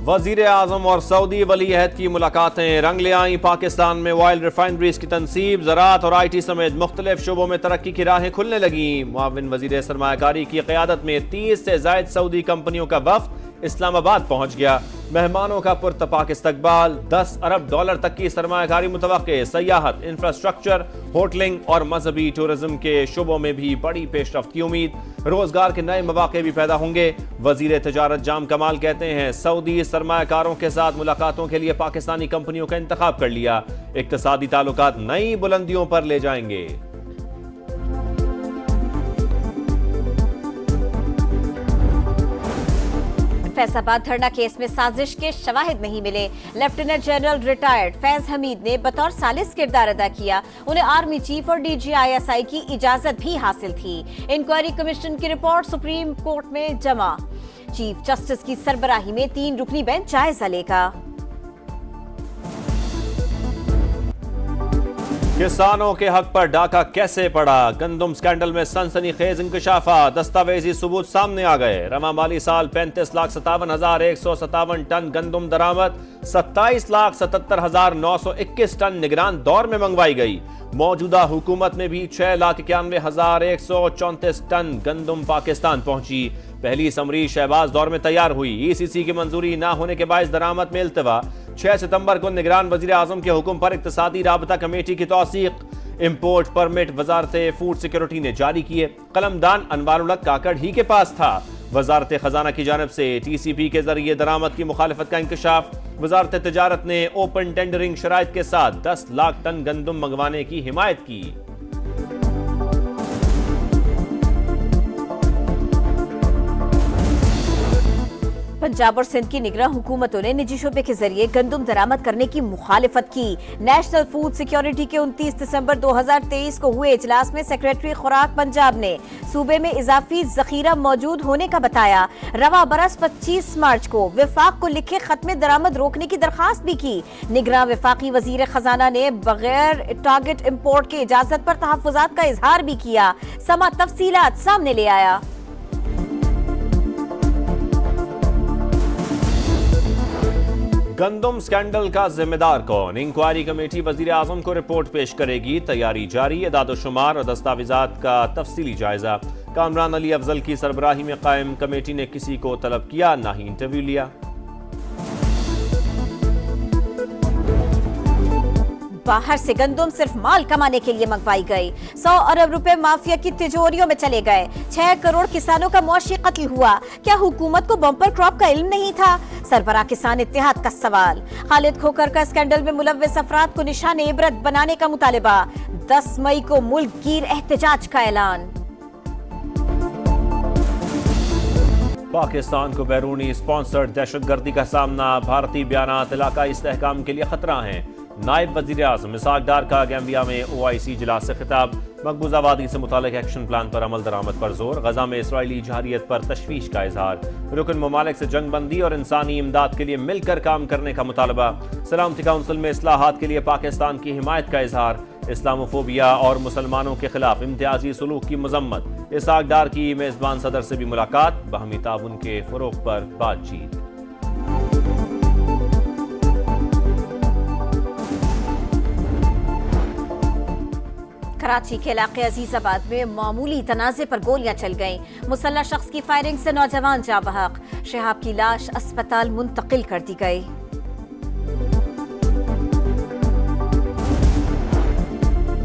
वजीर आजम और सऊदी वली अहद की मुलाकातें रंग ले आई। पाकिस्तान में ऑयल रिफाइनरीज की तनसीब, ज़राअत और IT समेत मुख्तलिफ शोबों में तरक्की की राहें खुलने लगी। मुआविन वजीर सरमायाकारी की क़यादत में 30 से ज़ायद सऊदी कंपनियों का वफ़द इस्लामाबाद पहुंच गया। मेहमानों का पुरतपाक इस्तकबाल, $10 अरब तक की सरमायाकारी मुतवक्के। सयाहत, इंफ्रास्ट्रक्चर, होटलिंग और मजहबी टूरिज्म के शोबों में भी बड़ी पेशरफ्त की उम्मीद। रोजगार के नए मौके भी पैदा होंगे। वजीर तजारत जाम कमाल कहते हैं, सऊदी सरमायाकारों के साथ मुलाकातों के लिए पाकिस्तानी कंपनियों का इंतखाब कर लिया। इक्तिसादी ताल्लुकात नई बुलंदियों पर ले जाएंगे। फैसलाबाद धरना केस में साजिश के शवाहिद नहीं मिले। Lieutenant general retired Faiz Hamid ने बतौर सालिस किरदार अदा किया। उन्हें आर्मी चीफ और DG ISI की इजाजत भी हासिल थी। इंक्वायरी कमीशन की रिपोर्ट सुप्रीम कोर्ट में जमा। चीफ जस्टिस की सरबराही में 3 रुकनी बेंच जायजा लेगा। किसानों के हक पर डाका कैसे पड़ा? गंदम स्कैंडल में सनसनीखेज इंकशाफा, दस्तावेजी सबूत सामने आ गए। रवा माली साल 35,57,157 टन गंदम दरामद, 27,77,921 टन निगरान दौर में मंगवाई गई। मौजूदा हुकूमत में भी 6,91,134 टन गंदम पाकिस्तान पहुंची। पहली समरी शहबाज दौर में तैयार हुई। ECC की मंजूरी न होने के बायस दरामद में इल्तवा। 6 सितंबर को निगरान वजीर आजम के हुक्म पर इक्तिसादी राबता कमेटी की तौसीक। इंपोर्ट परमिट वजारत फूड सिक्योरिटी ने जारी किए। कलमदान अनवारुल हक काकड़ ही के पास था। वजारत खजाना की जानिब से TCP के जरिए दरामद की मुखालफत का इंकशाफ। वजारत तजारत ने ओपन टेंडरिंग शराइत के साथ 10 लाख टन गंदम मंगवाने की हिमायत की। पंजाब और सिंध की निगरान हुकूमतों ने निजी शोबे के जरिए गंदम दरामद करने की मुखालिफत की। नेशनल फूड सिक्योरिटी के 29 दिसंबर 2023 को हुए इजलास में सेक्रेटरी खुराक पंजाब ने सूबे में इजाफी जखीरा मौजूद होने का बताया। रवा बरस 25 मार्च को विफाक को लिखे खत्मे दरामद रोकने की दरखास्त भी की। निगरान वफाकी वजीर खजाना ने बगैर टारगेट इम्पोर्ट की इजाजत पर तहफ्फुजात का इजहार भी किया। समा तफसीलात सामने ले आया। गंदम स्कैंडल का जिम्मेदार कौन? इंक्वायरी कमेटी वजीर आजम को रिपोर्ट पेश करेगी। तैयारी जारी। एदाद-ओ-शुमार और दस्तावेजात का तफसीली जायजा। कामरान अली अफजल की सरबराही में कायम कमेटी ने किसी को तलब किया ना ही इंटरव्यू लिया। बाहर से गंदम सिर्फ माल कमाने के लिए मंगवाई गई। 100 अरब रुपए माफिया की तिजोरियों में चले गए। 6 करोड़ किसानों का मौशी कत्ल हुआ। क्या हुकूमत को बम्पर क्रॉप का इल्म नहीं था? सरबराह किसान इत्तेहाद का सवाल। खालिद खोकर का स्कैंडल में मुलव्विस अफराद को निशान इबरत बनाने का मुतालिबा। 10 मई को मुल्क गिर एहतजाज का ऐलान। पाकिस्तान को बैरूनी स्पॉन्सर्ड दहशतगर्दी का सामना। भारतीय बयानात इलाकाई इस्तेहकाम के लिए खतरा है। नायब वजीर आजम इसहाक डार का गैम्बिया में OIC इजलास से खिताब। मकबूजा वादी से मुतालिक एक्शन प्लान पर अमल दरामद पर जोर। गजा में इसराइली जहारियत पर तशवीश का इजहार। रुकन ममालिक से जंगबंदी और इंसानी इमदाद के लिए मिलकर काम करने का मुतालबा। सलामती काउंसिल में इस्लाहात के लिए पाकिस्तान की हिमायत का इजहार। इस्लामोफोबिया और मुसलमानों के खिलाफ इम्तियाजी सलूक की मजम्मत। इसहाक डार की मेजबान सदर से भी मुलाकात। बाहमी ताउन के फरोग पर बातचीत। कराची के इलाके अजीजाबाद में मामूली तनाज़े पर गोलियां चल गईं। मुसल्लह शख्स की फायरिंग से नौजवान जाँ बहक। शहाब की लाश अस्पताल मुंतकिल कर दी गई।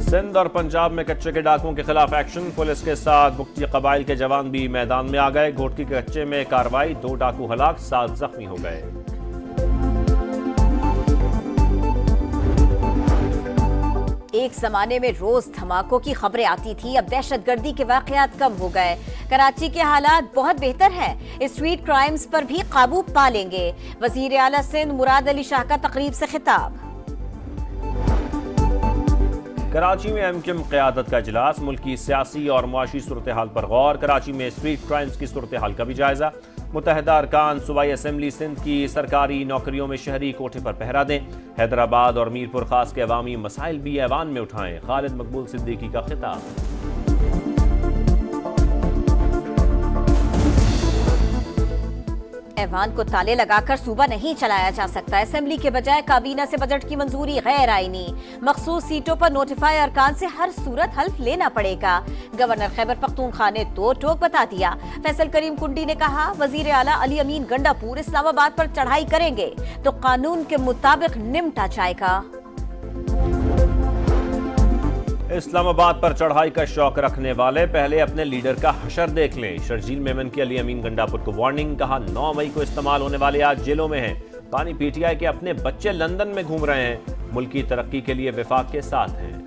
सिंध और पंजाब में कच्चे के डाकुओं के खिलाफ एक्शन। पुलिस के साथ बुगटी कबाइल के जवान भी मैदान में आ गए। घोटकी के कच्चे में कार्रवाई। 2 डाकू हलाक, 7 जख्मी हो गए। एक जमाने में रोज धमाकों की खबरें आती थी, अब दहशतगर्दी के वाकयात कम हो गए। कराची के हालात बहुत बेहतर हैं। स्ट्रीट क्राइम्स पर भी काबू पा लेंगे। वजीर आला सिंध मुराद अली शाह का तकरीब से खिताब। कराची में MKM क़यादत का इजलास। मुल्क की सियासी और मुआशी सूरत हाल पर गौर। कराची में स्ट्रीट क्राइम्स की सूरत हाल का भी जायजा। मुत्तहिदा अरकान सूबाई असम्बली सिंध की सरकारी नौकरियों में शहरी कोठे पर पहरा दें। हैदराबाद और मीरपुर खास के अवामी मसाइल भी ऐवान में उठाएं। खालिद मकबूल सिद्दीकी का खिताब। ऐवान को ताले लगाकर सूबा नहीं चलाया जा सकता। असेंबली के बजाय काबीना से बजट की मंजूरी गैर आईनी। मखसूस सीटों पर नोटिफाई अरकान से हर सूरत हल्फ लेना पड़ेगा। गवर्नर खैबर पख्तूनख्वा ने तो टोक बता दिया। फैसल करीम कुंडी ने कहा, वजीर आला अली अमीन गंडापुर इस्लामाबाद पर चढ़ाई करेंगे तो कानून के मुताबिक निपटा जाएगा। इस्लामाबाद पर चढ़ाई का शौक रखने वाले पहले अपने लीडर का हशर देख लें। शर्जील मेमन की अली अमीन गंडापुर को वार्निंग। कहा, 9 मई को इस्तेमाल होने वाले आज जेलों में हैं। पानी पीटीआई के अपने बच्चे लंदन में घूम रहे हैं। मुल्क की तरक्की के लिए विफाक के साथ हैं।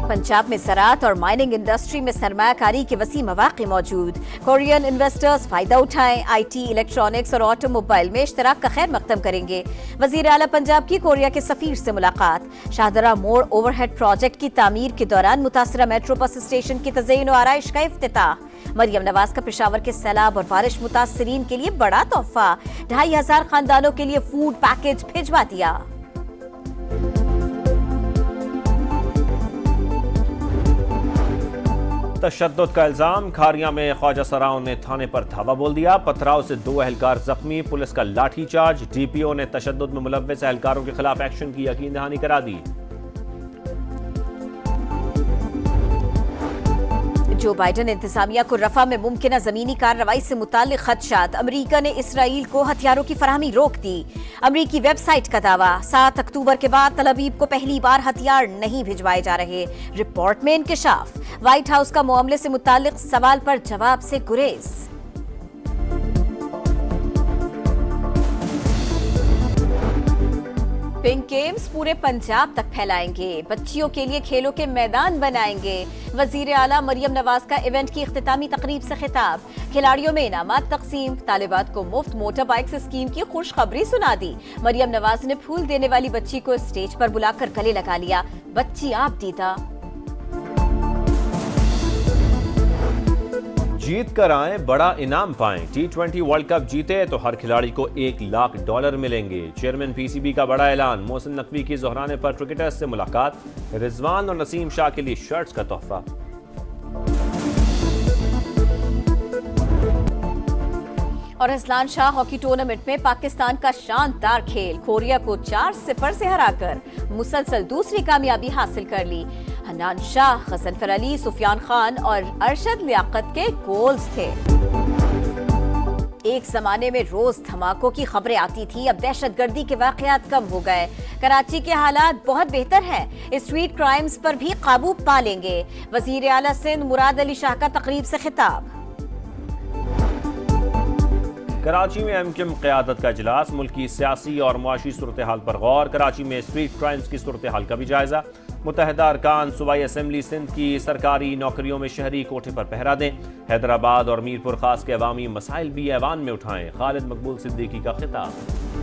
पंजाब में ज़राअत और माइनिंग इंडस्ट्री में सरमायाकारी के वसी मौक़े मौजूद। कोरियन इन्वेस्टर्स फायदा उठाएं। IT, इलेक्ट्रॉनिक्स और ऑटोमोबाइल में इश्तराक का खैर मकदम करेंगे। वजीर आला पंजाब की कोरिया के सफीर से मुलाकात। शाहदरा मोड़ ओवरहेड प्रोजेक्ट की तामीर के दौरान मुतासरा मेट्रो बस स्टेशन की तज़यीन और आराइश का इफ्तिताह। मरियम नवाज का पेशावर के सैलाब और बारिश मुतासरीन के लिए बड़ा तोहफा। 2500 खानदानों के लिए फूड पैकेज भिजवा दिया। तशद्दुद का इल्जाम। खारिया में ख्वाजा सराओं ने थाने पर धावा बोल दिया। पथराव से 2 एहलकार जख्मी। पुलिस का लाठीचार्ज। DPO ने तशद्दुद में मुलव्वस एहलकारों के खिलाफ एक्शन की यकीन दहानी करा दी। जो बाइडन इंतजामिया को रफा में मुमकिन जमीनी कार्रवाई से मुताल्लिक खदशात। अमरीका ने इसराइल को हथियारों की फराहमी रोक दी। अमरीकी वेबसाइट का दावा, 7 अक्टूबर के बाद तल अवीव को पहली बार हथियार नहीं भिजवाए जा रहे। रिपोर्ट में इंकिशाफ। व्हाइट हाउस का मामले से मुताल्लिक सवाल पर जवाब से गुरेज। पिंक गेम्स पूरे पंजाब तक फैलाएंगे। बच्चियों के लिए खेलों के मैदान बनाएंगे। वजीर आला मरियम नवाज का इवेंट की इख्तितामी तकरीब से खिताब। खिलाड़ियों में इनामात तकसीम। तालिबात को मुफ्त मोटर बाइक्स स्कीम की खुशखबरी सुना दी। मरियम नवाज ने फूल देने वाली बच्ची को स्टेज पर बुलाकर गले लगा लिया। बच्ची आप दीदा। जीत कर आए, बड़ा इनाम पाएं। T20 वर्ल्ड कप जीते तो हर खिलाड़ी को $1 लाख मिलेंगे। चेयरमैन PCB का बड़ा ऐलान। मोहसिन नकवी की ज़ोहराने पर क्रिकेटर्स से मुलाकात। रिजवान और नसीम शाह के लिए शर्ट्स का तोहफा। और असलान शाह हॉकी टूर्नामेंट में पाकिस्तान का शानदार खेल। कोरिया को 4-0 से हराकर मुसलसल दूसरी कामयाबी हासिल कर ली। हनान शाह, गजनफर अली, सुफियान खान और अरशद लियाकत के गोल्स थे। एक जमाने में रोज धमाकों की खबरें आती थी, अब दहशतगर्दी के वाकयात कम हो गए। कराची के हालात बहुत बेहतर हैं। स्ट्रीट क्राइम्स पर भी काबू पा लेंगे। वजीर आला सिंध मुराद अली शाह का तकरीब से खिताब। कराची में MKM क़यादत का इजलास। मुल्क की सियासी और मुआशी सूरत हाल पर गौर। कराची में स्ट्रीट क्राइम्स की सूरत हाल का भी जायजा। मुत्तहिदा अरकान सूबाई असेंबली सिंध की सरकारी नौकरियों में शहरी कोटे पर पहरा दें। हैदराबाद और मीरपुर खास के अवामी मसाइल भी ऐवान में उठाएं। खालिद मकबूल सिद्दीकी का खिताब।